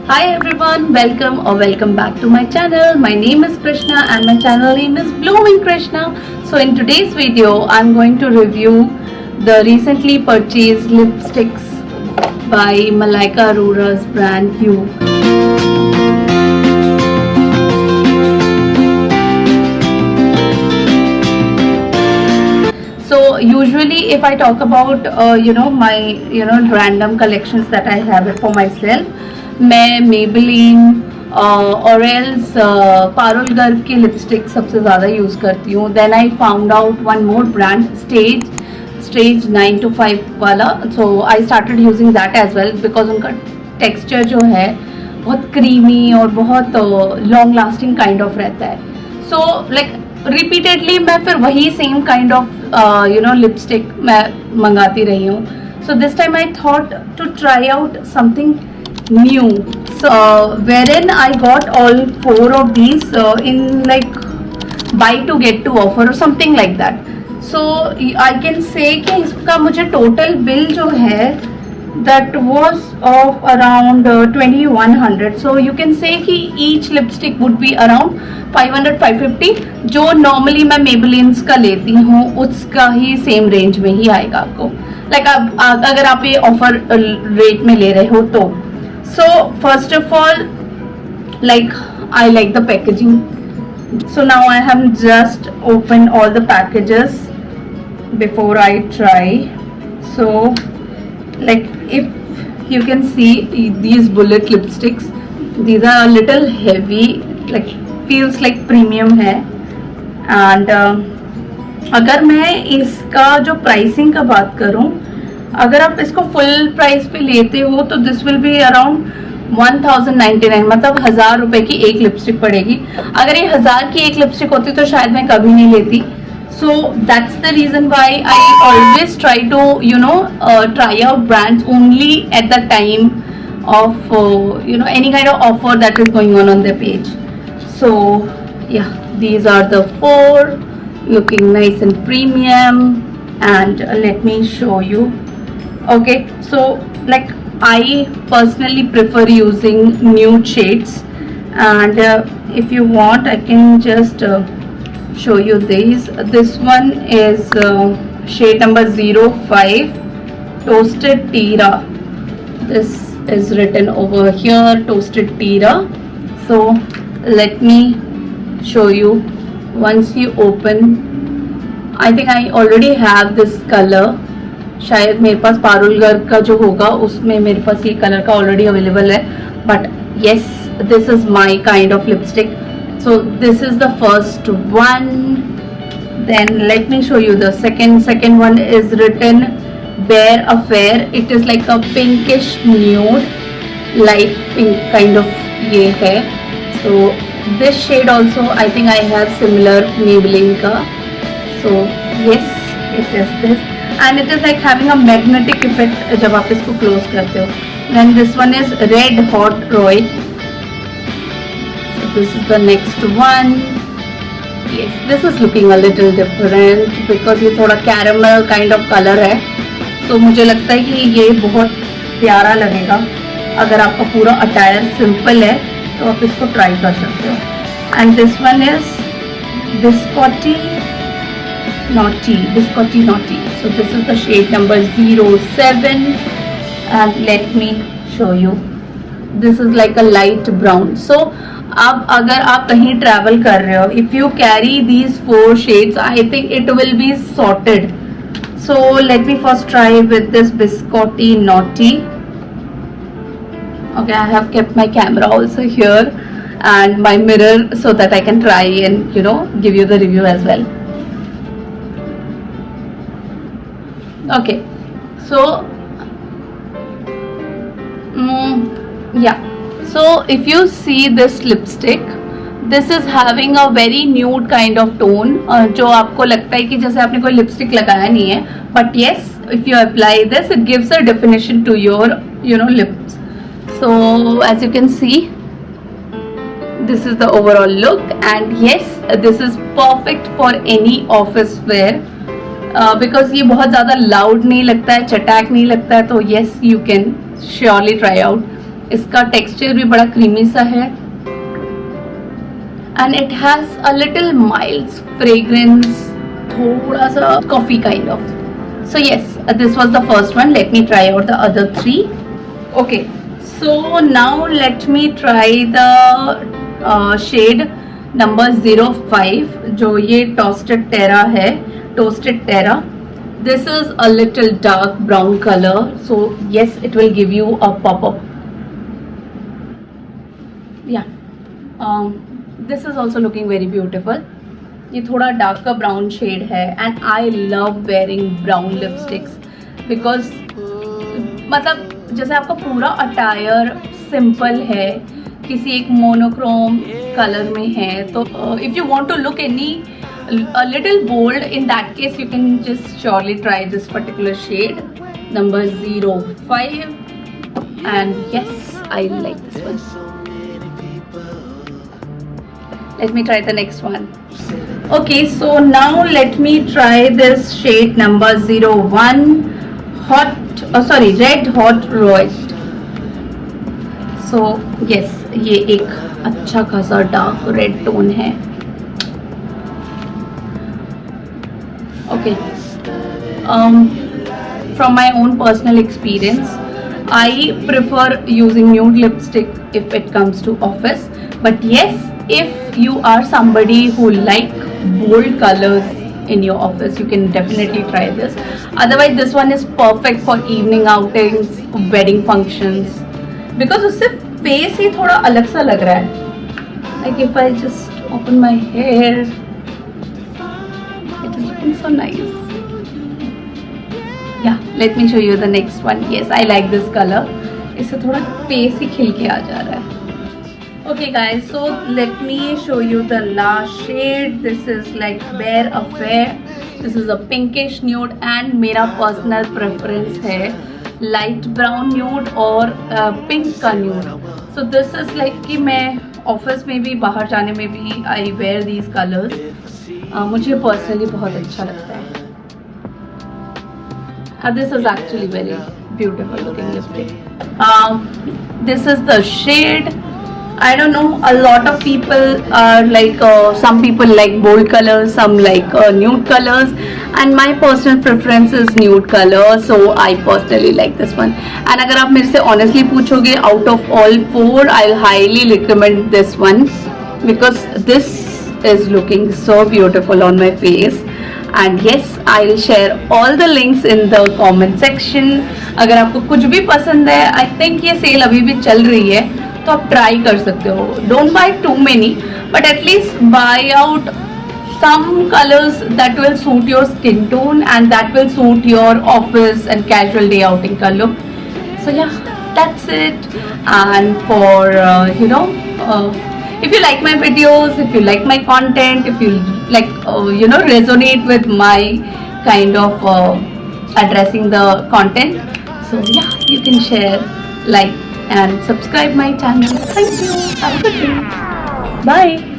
Hi everyone, welcome back to my channel. My name is Krishna and my channel name is Blooming Krishna. So in today's video, I'm going to review the recently purchased lipsticks by Malaika Arora's brand Hue. So usually if I talk about my random collections that I have for myself, मैं Maybelline और else Parul Garg की lipstick सबसे ज़्यादा use करती हूँ. Then I found out one more brand, Stage 9 to 5 वाला. So I started using that as well because उनका texture जो है बहुत क्रीमी और बहुत लॉन्ग लास्टिंग काइंड ऑफ रहता है. सो लाइक रिपीटेडली मैं फिर वही सेम काइंड ऑफ लिपस्टिक मैं मंगाती रही हूँ. So this time I thought to try out something new, so wherein I got all 4 of these in like buy to get to offer or something like that. So I can say कि इसका मुझे total bill जो है that was of around 2100. So you can say कि each lipstick would be around 500-550, जो normally मैं Maybelline का लेती हूँ उसका ही same range में ही आएगा आपको. Like अगर आप ये offer rate में ले रहे हो तो. So first of all, like I like the packaging. So now I have just opened all the packages before I try. So like if you can see these bullet lipsticks, these are a little heavy, like feels like premium है. And अगर मैं इसका जो pricing का बात करूँ, अगर आप इसको फुल प्राइस पे लेते हो तो दिस विल बी अराउंड 1099, मतलब 1000 रुपए की एक लिपस्टिक पड़ेगी. अगर ये 1000 की एक लिपस्टिक होती तो शायद मैं कभी नहीं लेती. So that's the reason why I always try to try out brands only at the time of any kind of offer that is going on their page. So yeah, these are the 4 looking nice and premium. And let me show you. Okay, so like I personally prefer using nude shades, and if you want I can just show you these. This one is shade number 05, Toasted Tira. This is written over here, Toasted Tira. So let me show you. Once you open, I think I already have this color. शायद मेरे पास पारुल गर्ग का जो होगा उसमें मेरे पास ये colour का already available है. But yes, this is my kind of lipstick. So this is the first one. Then let me show you the second one is written Bare Affair. It is like a pinkish nude, light pink kind of ये है. So this shade also I think I have similar Maybelline का. So yes, it is this, and it is like having a magnetic effect जब आप इसको close करते हो. Then this one is Red Hot Roy. So this is the next one. Yes, this is looking a little different because ये थोड़ा caramel kind of color है. तो मुझे लगता है कि ये बहुत प्यारा लगेगा. अगर आपका पूरा अटायर सिंपल है तो आप इसको ट्राई कर सकते हो. And this one is Biscotti Naughty. So this is the shade number 07, and let me show you. This is like a light brown. So अब अगर आप कहीं ट्रैवल कर रहे हो, if you carry these 4 shades, I think it will be sorted. So let me first try with this Biscotti Naughty. Okay, I have kept my camera also here and my mirror so that I can try and give you the review as well. Okay, so yeah, so if you see this lipstick, this is having a very nude kind of tone, जो आपको लगता है कि जैसे आपने कोई lipstick लगाया नहीं है. But yes, if you apply this, it gives a definition to your lips. So as you can see, this is the overall look, and yes, this is perfect for any office wear because ये बहुत ज़्यादा loud नहीं लगता है, चटाक नहीं लगता है. तो yes, you can surely try out. इसका टेक्सचर भी बड़ा क्रीमी सा है and it has a little mild fragrance, thoda sa coffee kind of. So yes, this was the first one. Let me try out the other three. Okay, so now let me try the shade number 05 जो ये toasted terra है, toasted terra. This is a little dark brown color, so yes, it will give you a pop-up. Yeah, this is also looking very beautiful. ये थोड़ा darker brown shade है and I love wearing brown lipsticks because मतलब जैसे आपका पूरा attire simple है, किसी एक मोनोक्रोम कलर में है, तो if you want to look a little bold, in that case you can just surely try this particular shade number 05 and yes, I like this one. Let me try the next one. Okay, so now let me try this shade number 01 red hot roast. So yes, ये एक अच्छा खासा dark red tone है. Okay, from my own personal experience, I prefer using nude lipstick if it comes to office, but yes, if you are somebody who like bold colors in your office, you can definitely try this. Otherwise this one is perfect for evening outings, wedding functions, because उससे face ही थोड़ा अलग सा लग रहा है. Like if I just open my hair, it is looking so nice. Yeah, let me show you the next one. Yes, I like this color. इससे थोड़ा face ही खिल के आ जा रहा है. Okay guys, so let me show you the last shade. This is like Bare Affair. This is a pinkish nude and मेरा personal preference है light brown nude और pink का nude. So this is like कि मैं office में भी बाहर जाने में भी I wear these colors. मुझे personally बहुत अच्छा लगता है. This is actually very beautiful looking lipstick. This is the shade. I don't know, a lot of people are like some people like bold colors, some like nude colors, and my personal preference is nude color, so I personally like this one. And अगर आप मेरे से honestly पूछोगे, out of all four, I'll highly recommend this one because this is looking so beautiful on my face. And yes, I'll share all the links in the comment section. अगर आपको कुछ भी पसंद है, I think ये cell अभी भी चल रही है, तो आप ट्राई कर सकते हो. Don't by two many, but at least by out some colors that will suit your skin tone and that will suit your office and casual day outing का look. So yeah, that's it. And for if you like my videos, if you like my content, if you like resonate with my kind of addressing the content, so yeah, you can share, like and subscribe my channel. Thank you. Have a good day. Bye.